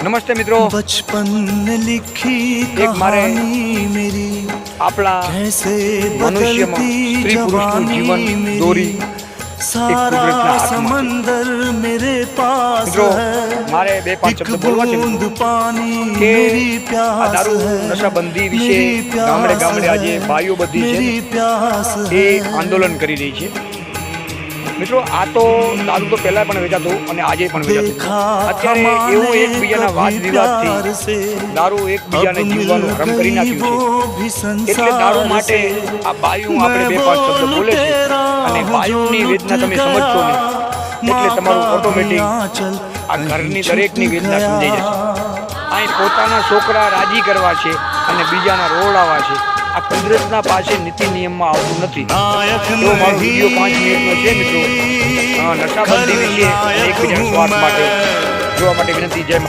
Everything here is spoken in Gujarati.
નમસ્તે મિત્રો, बचपन ने लिखी एक मारे कहानी मेरी આપણા कैसे મનુષ્યમાં बदलती સ્ત્રી પુરુષનું જીવન जवानी દોરી मेरी सारा समंदर मेरे पास મિત્રો है મારે બે પાંચ एक શબ્દ બોલવા છે बूंद पानी કે मेरी આ प्यास દારૂ है નશાબંધી વિશે मेरी ગામડે प्यास ગામડે આજે है ભાઈઓ બધી मेरी છે प्यास એ है આંદોલન કરી રહી છે। મિત્રો આ તો દારૂ તો પહેલા પણ વેચાતું અને આજે પણ વેચાતું। અત્યારે એવું એકબીજાના વાદ વિવાદથી દારૂ એકબીજાને જીવવાનું હરામ કરી નાખ્યું છે। એટલે દારૂ માટે આ બાયું આપણે બે પાંચ શબ્દ બોલે છે અને બાયુની વેદના તમે સમજશો ને એટલે તમારું ઓટોમેટિક આ ઘરની દરેકની વેદના સમજાઈ જશે। અહીં પોતાના છોકરા રાજી કરવા છે અને બીજાના રોડાવા છે। આ કુદરતના પાસે નીતિ નિયમમાં આવતું નથી। તો મારો વિડીયો 5 મિનિટનો છે મિત્રો। નશાબંધી વિશે એકબીજાના સ્વાર્થ માટે જોવા માટે વિનંતી। જય